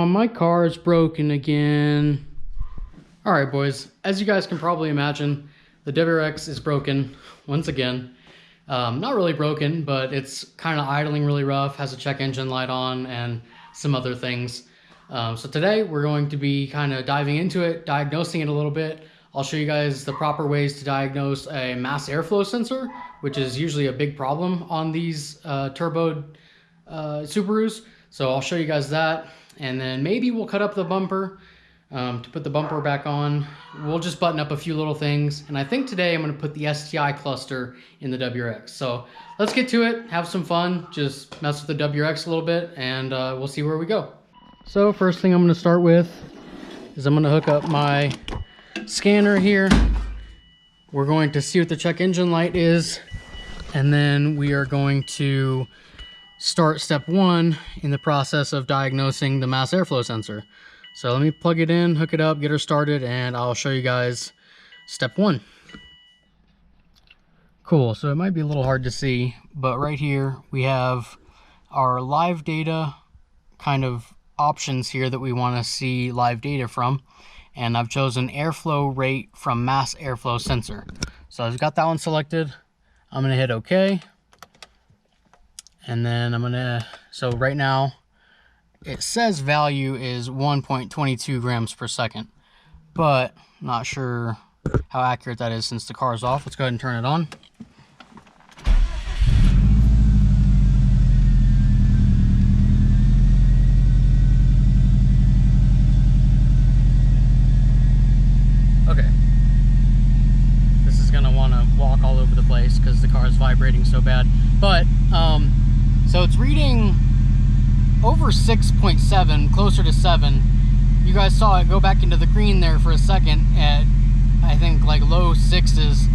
My car is broken again. All right, boys, as you guys can probably imagine, the WRX is broken once again. Not really broken, but it's kind of idling really rough, has a check engine light on and some other things. So today we're going to be kind of diving into it, diagnosing it a little bit. I'll show you guys the proper ways to diagnose a mass airflow sensor, which is usually a big problem on these turbo Subarus. So I'll show you guys that, and then maybe we'll cut up the bumper to put the bumper back on. We'll just button up a few little things, and I think today I'm going to put the STI cluster in the WRX. So let's get to it, have some fun, just mess with the WRX a little bit, and we'll see where we go. So first thing I'm going to start with is I'm going to hook up my scanner here. We're going to see what the check engine light is, and then we are going to start step one in the process of diagnosing the mass airflow sensor. So let me plug it in, hook it up, get her started, and I'll show you guys step one. Cool, so it might be a little hard to see, but right here we have our live data kind of options here that we want to see live data from. And I've chosen airflow rate from mass airflow sensor. So I've got that one selected. I'm gonna hit OK. And then so right now, it says value is 1.22 grams per second, but I'm not sure how accurate that is since the car is off. Let's go ahead and turn it on. Okay. This is gonna wanna walk all over the place because the car is vibrating so bad. But, so it's reading over 6.7, closer to 7. You guys saw it go back into the green there for a second at, I think, like low 6s.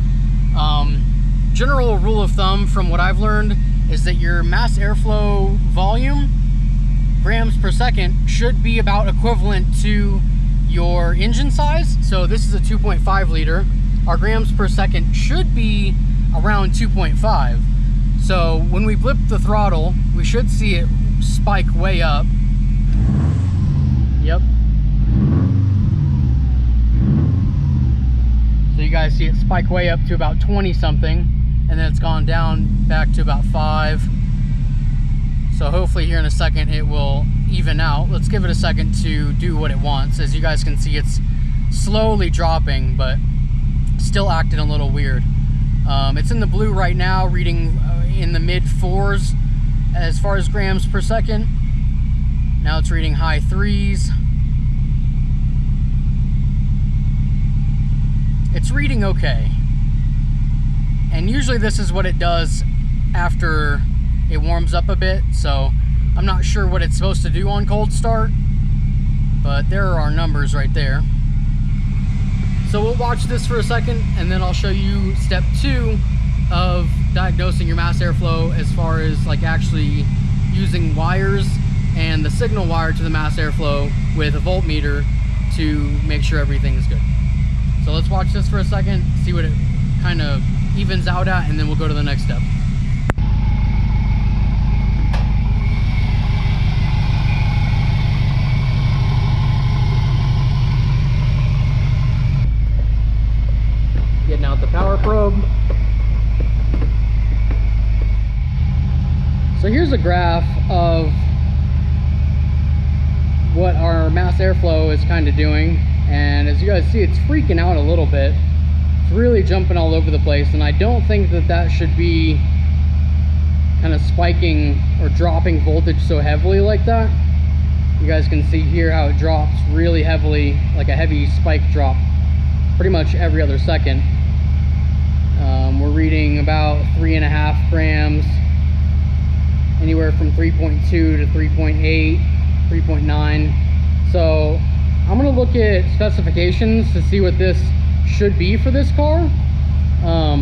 General rule of thumb from what I've learned is that your mass airflow volume, grams per second, should be about equivalent to your engine size. So this is a 2.5 liter. Our grams per second should be around 2.5. So when we blip the throttle, we should see it spike way up. Yep. So you guys see it spike way up to about 20 something, and then it's gone down back to about 5. So hopefully here in a second it will even out. Let's give it a second to do what it wants. As you guys can see, it's slowly dropping, but still acting a little weird. It's in the blue right now, reading in the mid 4s as far as grams per second. Now it's reading high 3s. It's reading okay. And usually this is what it does after it warms up a bit, so I'm not sure what it's supposed to do on cold start, but there are our numbers right there. So we'll watch this for a second, and then I'll show you step 2 of diagnosing your mass airflow as far as like actually using wires and the signal wire to the mass airflow with a voltmeter to make sure everything is good. So let's watch this for a second, see what it kind of evens out at, and then we'll go to the next step. Getting out the power probe. So here's a graph of what our mass airflow is kind of doing, and as you guys see, it's freaking out a little bit. It's really jumping all over the place, and I don't think that that should be kind of spiking or dropping voltage so heavily like that. You guys can see here how it drops really heavily, like a heavy spike drop pretty much every other second. We're reading about 3.5 grams, anywhere from 3.2 to 3.8, 3.9. So I'm going to look at specifications to see what this should be for this car.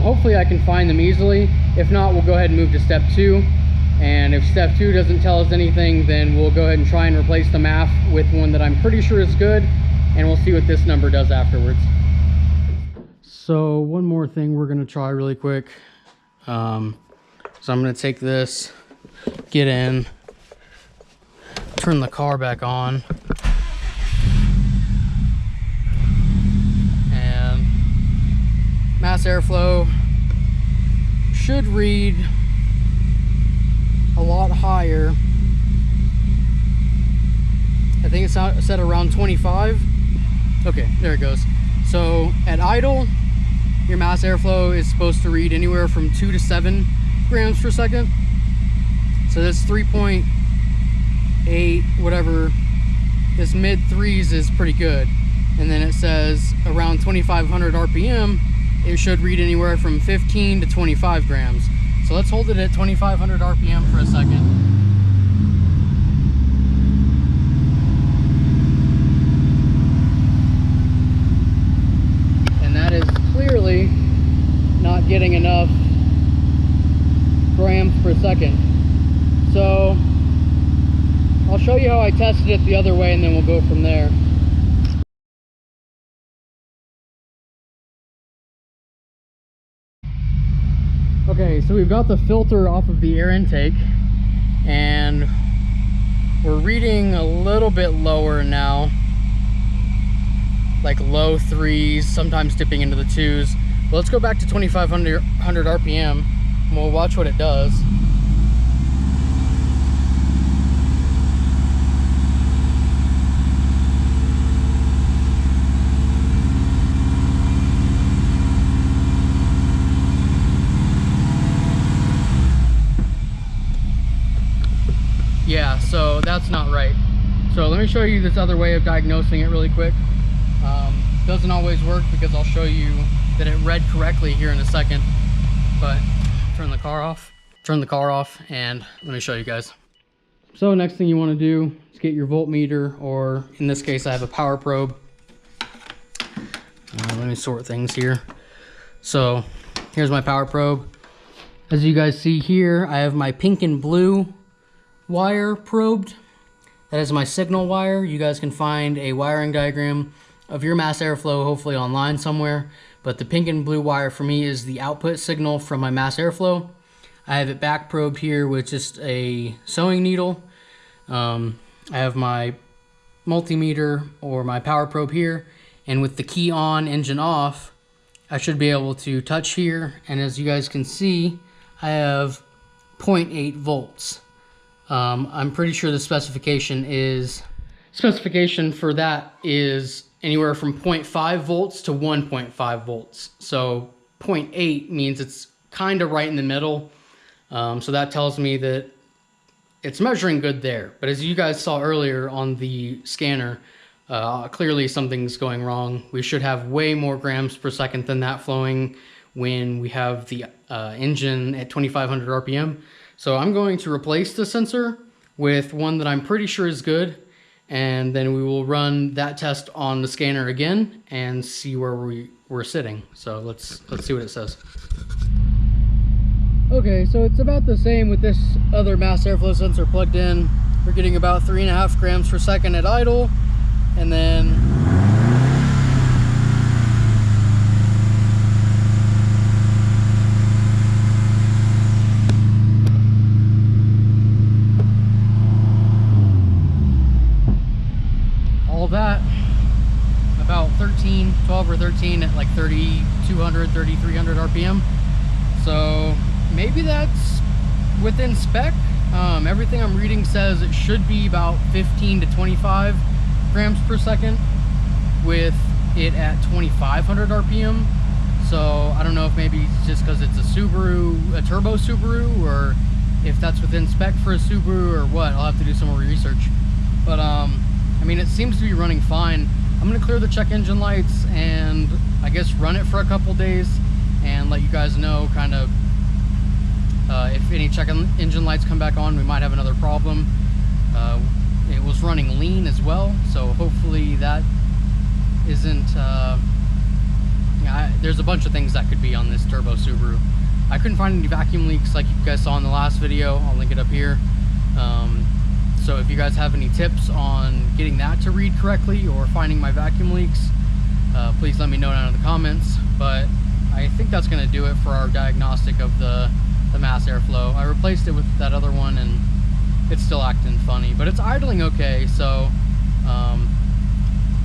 Hopefully I can find them easily. If not, we'll go ahead and move to step 2. And if step 2 doesn't tell us anything, then we'll go ahead and try and replace the MAF with one that I'm pretty sure is good, and we'll see what this number does afterwards. So one more thing we're going to try really quick. So I'm going to take this, get in, turn the car back on. mass airflow should read a lot higher. I think it's set around 25. Okay, there it goes. So at idle, your mass airflow is supposed to read anywhere from 2 to 7 grams per second. So this 3.8, whatever, this mid threes is pretty good. And then it says around 2,500 RPM, it should read anywhere from 15 to 25 grams. So let's hold it at 2,500 RPM for a second. And that is clearly not getting enough grams per second. So I'll show you how I tested it the other way, and then we'll go from there. Okay, so we've got the filter off of the air intake, and we're reading a little bit lower now, like low threes, sometimes dipping into the twos. But let's go back to 2,500 RPM, and we'll watch what it does. Yeah, so that's not right. So let me show you this other way of diagnosing it really quick. Doesn't always work, because I'll show you that it read correctly here in a second. But turn the car off, and let me show you guys. So next thing you want to do is get your voltmeter, or in this case I have a power probe. Let me sort things here. So here's my power probe. As you guys see here, I have my pink and blue wire probed. That is my signal wire. You guys can find a wiring diagram of your mass airflow hopefully online somewhere, but the pink and blue wire for me is the output signal from my mass airflow. I have it back probed here with just a sewing needle. I have my multimeter or my power probe here, and with the key on, engine off, I should be able to touch here, and as you guys can see, I have 0.8 volts. I'm pretty sure the specification for that is anywhere from 0.5 volts to 1.5 volts. So 0.8 means it's kind of right in the middle. So that tells me that it's measuring good there. But as you guys saw earlier on the scanner, clearly something's going wrong. We should have way more grams per second than that flowing when we have the engine at 2,500 RPM. So I'm going to replace the sensor with one that I'm pretty sure is good, and then we will run that test on the scanner again and see where we're sitting. So let's see what it says. Okay, so it's about the same with this other mass airflow sensor plugged in. We're getting about 3.5 grams per second at idle, and then that about 12 or 13 at like 3,200, 3,300 RPM. So maybe that's within spec. Everything I'm reading says it should be about 15 to 25 grams per second with it at 2,500 RPM. So I don't know if maybe it's just because it's a turbo Subaru, or if that's within spec for a Subaru or what. I'll have to do some more research. But I mean, it seems to be running fine. I'm gonna clear the check engine lights and I guess run it for a couple days and let you guys know kind of if any check engine lights come back on, we might have another problem. It was running lean as well, so hopefully that isn't there's a bunch of things that could be on this turbo Subaru. I couldn't find any vacuum leaks like you guys saw in the last video. I'll link it up here. So if you guys have any tips on getting that to read correctly or finding my vacuum leaks, please let me know down in the comments. But I think that's going to do it for our diagnostic of the mass airflow. I replaced it with that other one and it's still acting funny, but it's idling okay. So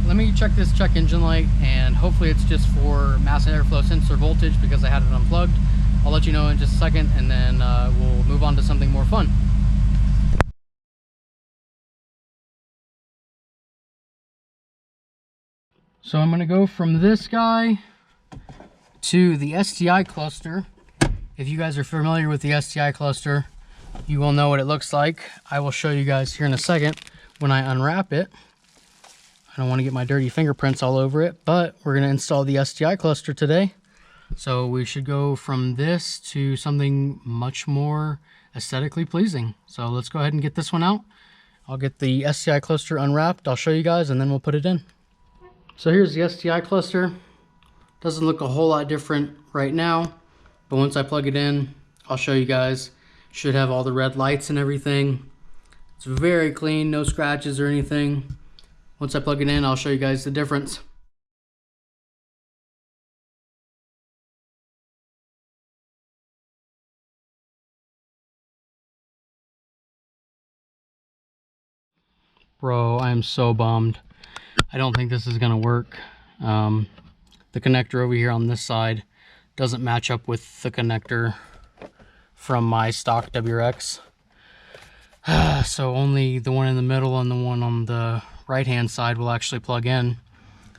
let let me check this check engine light, and hopefully it's just for mass airflow sensor voltage because I had it unplugged. I'll let you know in just a second, and then we'll move on to something more fun. So I'm going to go from this guy to the STI cluster. If you guys are familiar with the STI cluster, you will know what it looks like. I will show you guys here in a second when I unwrap it. I don't want to get my dirty fingerprints all over it, but we're going to install the STI cluster today. So we should go from this to something much more aesthetically pleasing. So let's go ahead and get this one out. I'll get the STI cluster unwrapped, I'll show you guys, and then we'll put it in. So here's the STI cluster. Doesn't look a whole lot different right now, but once I plug it in, I'll show you guys. Should have all the red lights and everything. It's very clean, no scratches or anything. Once I plug it in, I'll show you guys the difference. Bro, I am so bummed. I don't think this is gonna work. The connector over here on this side doesn't match up with the connector from my stock WRX. So only the one in the middle and the one on the right hand side will actually plug in.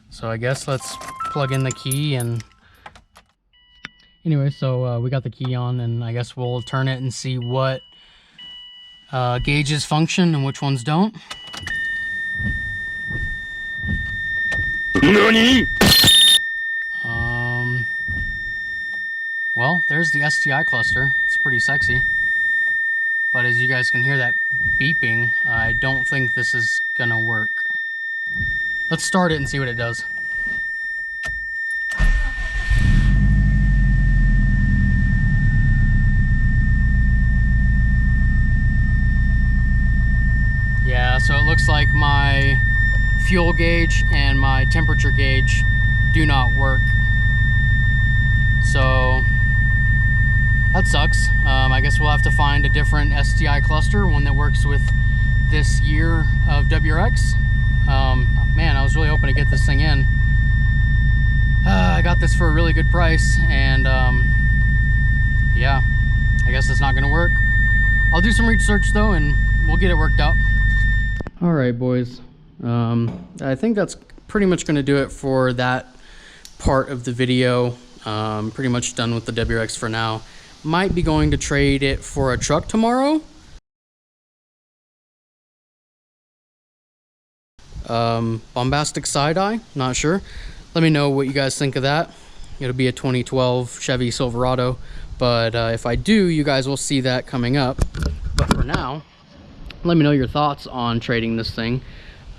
So I guess let's plug in the key. And anyway, so we got the key on, and I guess we'll turn it and see what gauges function and which ones don't. NANI?! Well, there's the STI cluster. It's pretty sexy. But as you guys can hear that beeping, I don't think this is gonna work. Let's start it and see what it does. Yeah, so it looks like my fuel gauge and my temperature gauge do not work. So that sucks. I guess we'll have to find a different STI cluster, one that works with this year of WRX. Man, I was really hoping to get this thing in. I got this for a really good price, and yeah, I guess it's not gonna work. I'll do some research though, and we'll get it worked out. All right, boys. I think that's pretty much gonna do it for that part of the video. Pretty much done with the WRX for now. Might be going to trade it for a truck tomorrow. Bombastic side-eye, not sure. Let me know what you guys think of that. It'll be a 2012 Chevy Silverado, but if I do, you guys will see that coming up. But for now, let me know your thoughts on trading this thing.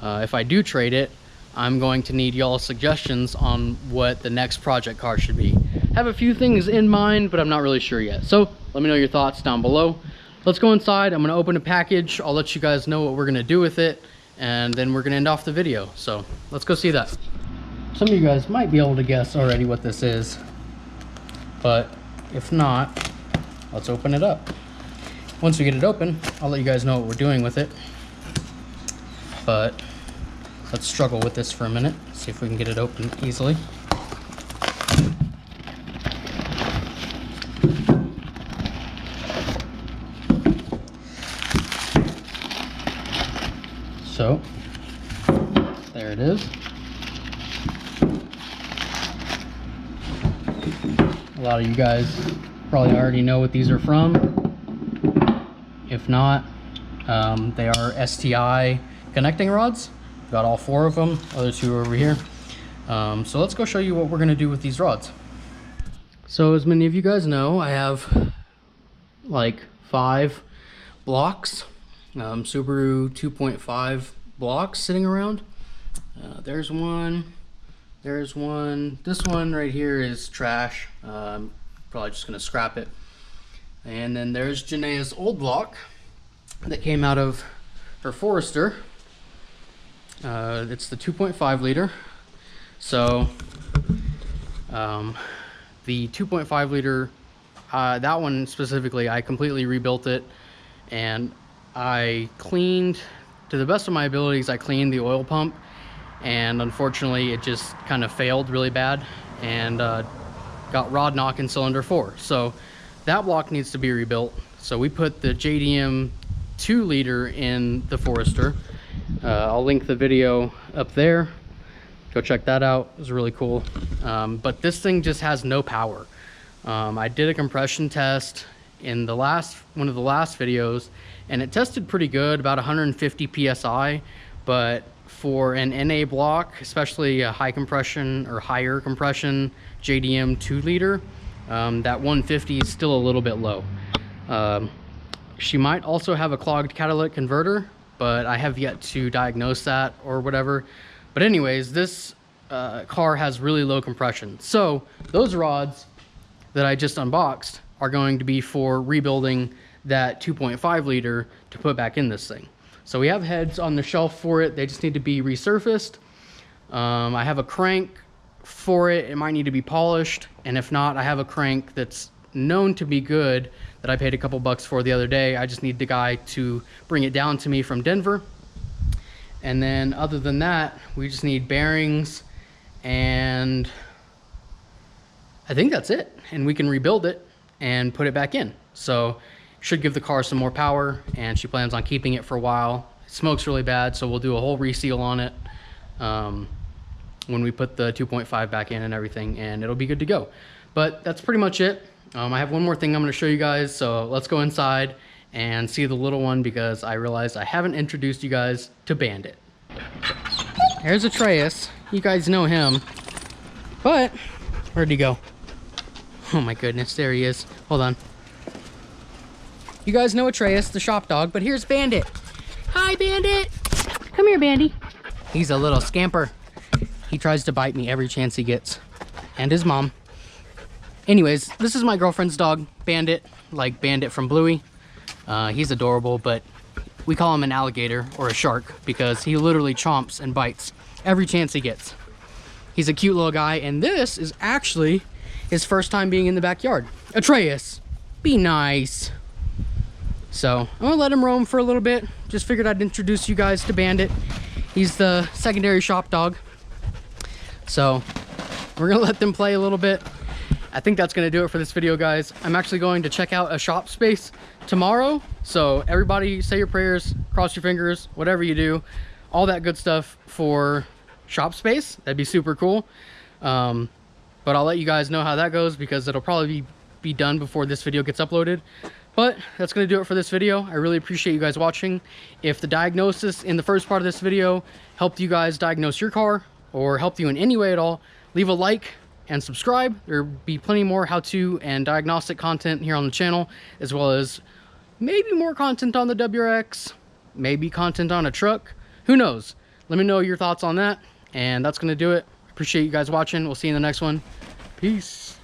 If I do trade it, I'm going to need y'all's suggestions on what the next project car should be. I have a few things in mind, but I'm not really sure yet. So let me know your thoughts down below. Let's go inside. I'm gonna open a package. I'll let you guys know what we're gonna do with it, and then we're gonna end off the video. So let's go see that. Some of you guys might be able to guess already what this is, but if not, let's open it up. Once we get it open, I'll let you guys know what we're doing with it. But let's struggle with this for a minute, see if we can get it open easily. So, there it is. A lot of you guys probably already know what these are from. If not, they are STI connecting rods. Got all 4 of them, other 2 are over here. So let's go show you what we're gonna do with these rods. So as many of you guys know, I have like 5 blocks, Subaru 2.5 blocks sitting around. There's one, there's one. This one right here is trash. I'm probably just gonna scrap it. And then there's Janae's old block that came out of her Forester. It's the 2.5 liter. So the 2.5 liter, that one specifically, I completely rebuilt it, and I cleaned, to the best of my abilities, I cleaned the oil pump and unfortunately it just kind of failed really bad and got rod knock in cylinder 4. So that block needs to be rebuilt. So we put the JDM 2-liter in the Forester. I'll link the video up there. Go check that out. It was really cool. But this thing just has no power. I did a compression test in one of the last videos, and it tested pretty good, about 150 psi. But for an NA block, especially a high compression or higher compression JDM 2-liter, that 150 is still a little bit low. She might also have a clogged catalytic converter, but I have yet to diagnose that or whatever. But anyways, this car has really low compression. So those rods that I just unboxed are going to be for rebuilding that 2.5 liter to put back in this thing. So we have heads on the shelf for it. They just need to be resurfaced. I have a crank for it. It might need to be polished. And if not, I have a crank that's known to be good that I paid a couple bucks for the other day. I just need the guy to bring it down to me from Denver. And then other than that, we just need bearings, and I think that's it. And we can rebuild it and put it back in. So should give the car some more power, and she plans on keeping it for a while. It smokes really bad, so we'll do a whole reseal on it when we put the 2.5 back in and everything, and it'll be good to go. But that's pretty much it. I have one more thing I'm going to show you guys, so let's go inside and see the little one, because I realized I haven't introduced you guys to Bandit. There's Atreus. You guys know him. But where'd he go? Oh my goodness, there he is. Hold on. You guys know Atreus, the shop dog, but here's Bandit. Hi, Bandit. Come here, Bandy. He's a little scamper. He tries to bite me every chance he gets. And his mom. Anyways, this is my girlfriend's dog, Bandit, like Bandit from Bluey. He's adorable, but we call him an alligator or a shark because he literally chomps and bites every chance he gets. He's a cute little guy, and this is actually his first time being in the backyard. Atreus, be nice. So I'm gonna let him roam for a little bit. Just figured I'd introduce you guys to Bandit. He's the secondary shop dog. So we're gonna let them play a little bit. I think that's gonna do it for this video, guys. I'm actually going to check out a shop space tomorrow. So everybody say your prayers, cross your fingers, whatever you do, all that good stuff for shop space. That'd be super cool. But I'll let you guys know how that goes, because it'll probably be done before this video gets uploaded. But that's gonna do it for this video. I really appreciate you guys watching. If the diagnosis in the first part of this video helped you guys diagnose your car, or helped you in any way at all, leave a like and subscribe. There'll be plenty more how-to and diagnostic content here on the channel, as well as maybe more content on the WRX, maybe content on a truck, who knows. Let me know your thoughts on that, and that's gonna do it. Appreciate you guys watching. We'll see you in the next one. Peace.